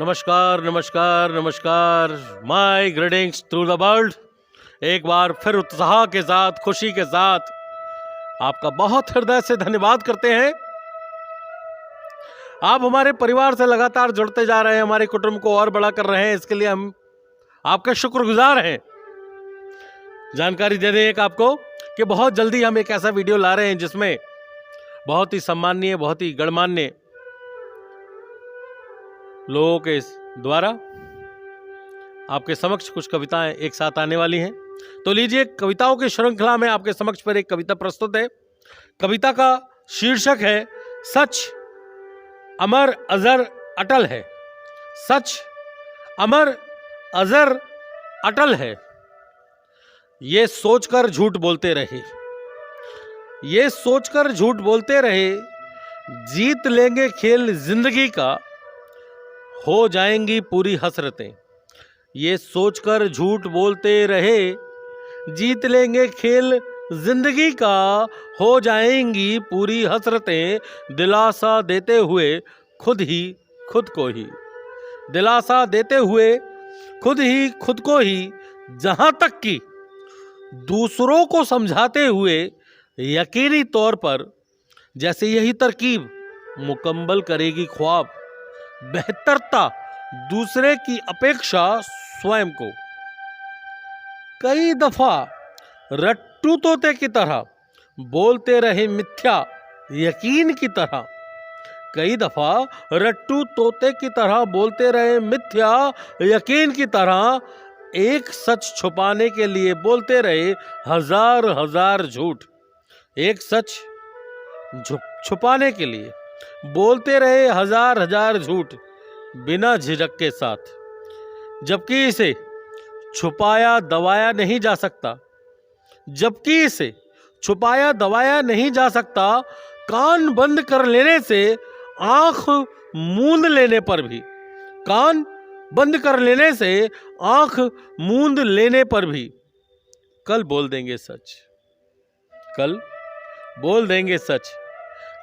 नमस्कार नमस्कार नमस्कार। My greetings through the world. एक बार फिर उत्साह के साथ, खुशी के साथ आपका बहुत हृदय से धन्यवाद करते हैं। आप हमारे परिवार से लगातार जुड़ते जा रहे हैं, हमारे कुटुंब को और बड़ा कर रहे हैं, इसके लिए हम आपके शुक्रगुजार हैं। जानकारी दे दें एक आपको कि बहुत जल्दी हम एक ऐसा वीडियो ला रहे हैं जिसमें बहुत ही सम्माननीय, बहुत ही गणमान्य लोगों के द्वारा आपके समक्ष कुछ कविताएं एक साथ आने वाली हैं। तो लीजिए, कविताओं की श्रृंखला में आपके समक्ष पर एक कविता प्रस्तुत है। कविता का शीर्षक है सच अमर अजर अटल है। सच अमर अजर अटल है, ये सोचकर झूठ बोलते रहे, ये सोचकर झूठ बोलते रहे, जीत लेंगे खेल जिंदगी का, हो जाएंगी पूरी हसरतें। ये सोचकर झूठ बोलते रहे, जीत लेंगे खेल जिंदगी का, हो जाएंगी पूरी हसरतें। दिलासा देते हुए खुद ही खुद को ही, दिलासा देते हुए खुद ही खुद को ही, जहां तक कि दूसरों को समझाते हुए यकीनी तौर पर जैसे यही तरकीब मुकम्मल करेगी ख्वाब, बेहतरता दूसरे की अपेक्षा स्वयं को। कई दफा रट्टू तोते की तरह बोलते रहे मिथ्या यकीन की तरह, कई दफा रट्टू तोते की तरह बोलते रहे मिथ्या यकीन की तरह, एक सच छुपाने के लिए बोलते रहे हजार हजार झूठ। एक सच छुपाने के लिए बोलते रहे हजार हजार झूठ, बिना झिझक के साथ, जबकि इसे छुपाया दबाया नहीं जा सकता, जबकि इसे छुपाया दबाया नहीं जा सकता। कान बंद कर लेने से, आंख मूंद लेने पर भी, कान बंद कर लेने से, आंख मूंद लेने पर भी, कल बोल देंगे सच, कल बोल देंगे सच।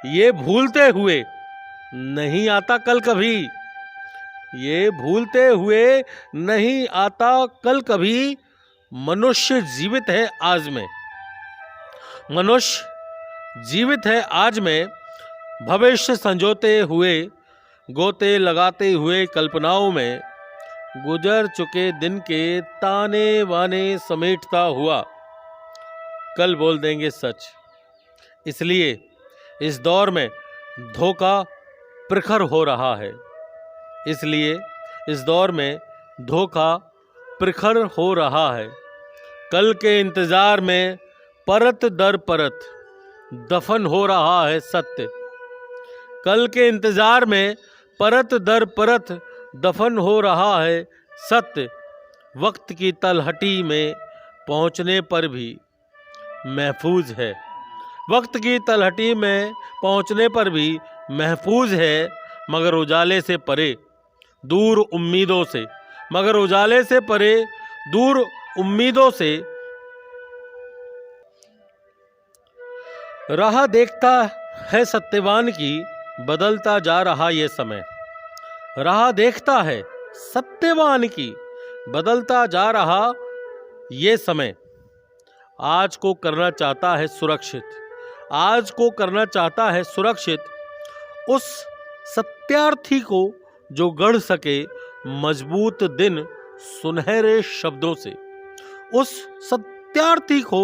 ये भूलते हुए नहीं आता कल कभी, ये भूलते हुए नहीं आता कल कभी। मनुष्य जीवित है आज में, मनुष्य जीवित है आज में, भविष्य संजोते हुए, गोते लगाते हुए कल्पनाओं में, गुजर चुके दिन के ताने बाने समेटता हुआ, कल बोल देंगे सच। इसलिए इस दौर में धोखा प्रखर हो रहा है, इसलिए इस दौर में धोखा प्रखर हो रहा है। कल के इंतजार में परत दर परत दफन हो रहा है सत्य, कल के इंतजार में परत दर परत दफन हो रहा है सत्य। वक्त की तलहटी में पहुंचने पर भी महफूज है, वक्त की तलहटी में पहुंचने पर भी महफूज है, मगर उजाले से परे दूर उम्मीदों से, मगर उजाले से परे दूर उम्मीदों से। राह देखता है सत्यवान की, बदलता जा रहा ये समय, राह देखता है सत्यवान की, बदलता जा रहा ये समय। आज को करना चाहता है सुरक्षित, आज को करना चाहता है सुरक्षित, उस सत्यार्थी को जो गढ़ सके मजबूत दिन सुनहरे शब्दों से, उस सत्यार्थी को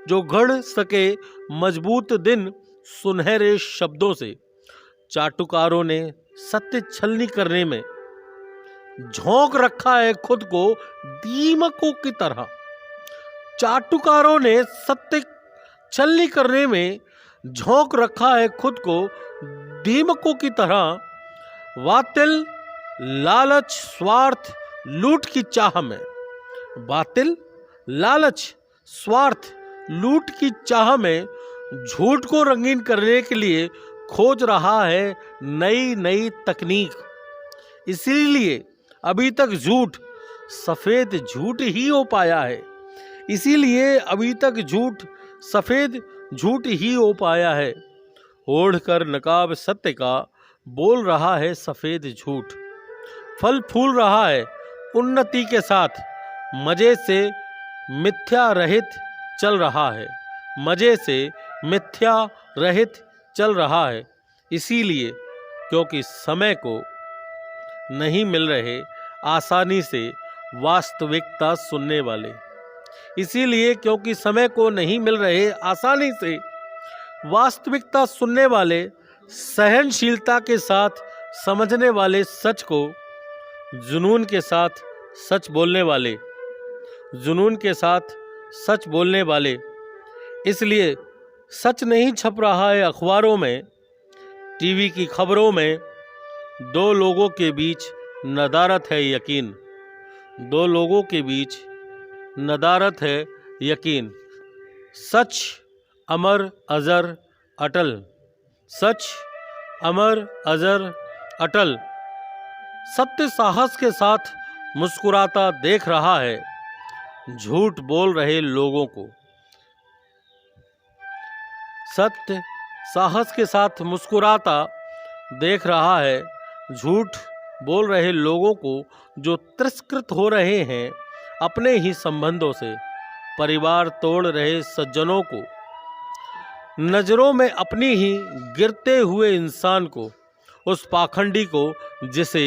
जो गढ़ सके मजबूत दिन सुनहरे शब्दों से। चाटुकारों ने सत्य छलनी करने में झोंक रखा है खुद को दीमकों की तरह, चाटुकारों ने सत्य छलनी करने में झोंक रखा है खुद को दीमकों की तरह। बातिल लालच स्वार्थ लूट की चाह में, बातिल लालच स्वार्थ लूट की चाह में, झूठ को रंगीन करने के लिए खोज रहा है नई नई तकनीक। इसीलिए अभी तक झूठ सफेद झूठ ही हो पाया है, इसीलिए अभी तक झूठ सफेद झूठ ही हो पाया है। ओढ़कर नकाब सत्य का बोल रहा है सफेद झूठ, फल फूल रहा है उन्नति के साथ, मजे से मिथ्या रहित चल रहा है, मजे से मिथ्या रहित चल रहा है। इसीलिए क्योंकि समय को नहीं मिल रहे आसानी से वास्तविकता सुनने वाले, इसीलिए क्योंकि समय को नहीं मिल रहे आसानी से वास्तविकता सुनने वाले, सहनशीलता के साथ समझने वाले, सच को जुनून के साथ सच बोलने वाले, जुनून के साथ सच बोलने वाले। इसलिए सच नहीं छप रहा है अखबारों में, टीवी की खबरों में। दो लोगों के बीच नदारत है यकीन, दो लोगों के बीच नदारत है यकीन। सच अमर अजर अटल, सच अमर अजर अटल। सत्य साहस के साथ मुस्कुराता देख रहा है झूठ बोल रहे लोगों को, सत्य साहस के साथ मुस्कुराता देख रहा है झूठ बोल रहे लोगों को, जो तिरस्कृत हो रहे हैं अपने ही संबंधों से, परिवार तोड़ रहे सज्जनों को, नजरों में अपनी ही गिरते हुए इंसान को, उस पाखंडी को जिसे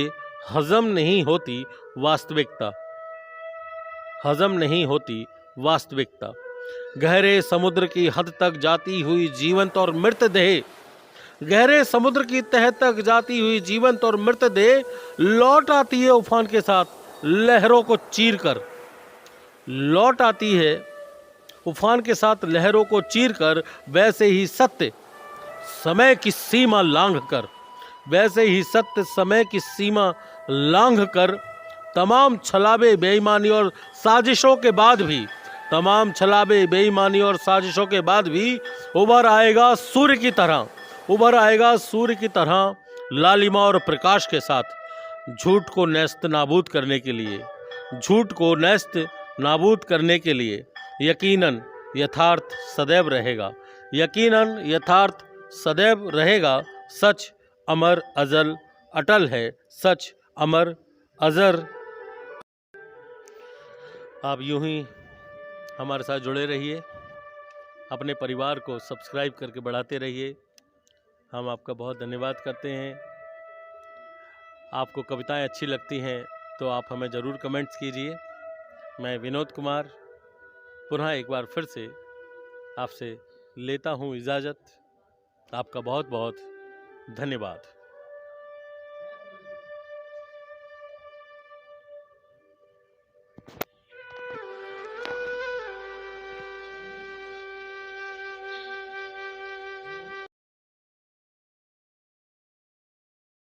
हजम नहीं होती वास्तविकता, हजम नहीं होती वास्तविकता। गहरे समुद्र की हद तक जाती हुई जीवंत और मृतदेह, गहरे समुद्र की तह तक जाती हुई जीवंत और मृतदेह लौट आती है उफान के साथ, लहरों को चीरकर लौट आती है उफान के साथ, लहरों को चीरकर। वैसे ही सत्य समय की सीमा लांघकर, वैसे ही सत्य समय की सीमा लांघकर, तमाम छलावे बेईमानी और साजिशों के बाद भी, तमाम छलावे बेईमानी और साजिशों के बाद भी उभर आएगा सूर्य की तरह, उभर आएगा सूर्य की तरह, लालिमा और प्रकाश के साथ। झूठ को नेस्त नाबूद करने के लिए, झूठ को नेस्त नाबूद करने के लिए यकीनन यथार्थ सदैव रहेगा, यकीनन यथार्थ सदैव रहेगा। सच अमर अजल अटल है, सच अमर अजर। आप यूं ही हमारे साथ जुड़े रहिए, अपने परिवार को सब्सक्राइब करके बढ़ाते रहिए। हम आपका बहुत धन्यवाद करते हैं। आपको कविताएं अच्छी लगती हैं तो आप हमें ज़रूर कमेंट्स कीजिए। मैं विनोद कुमार पुनः एक बार फिर से आपसे लेता हूं इजाज़त। आपका बहुत बहुत धन्यवाद।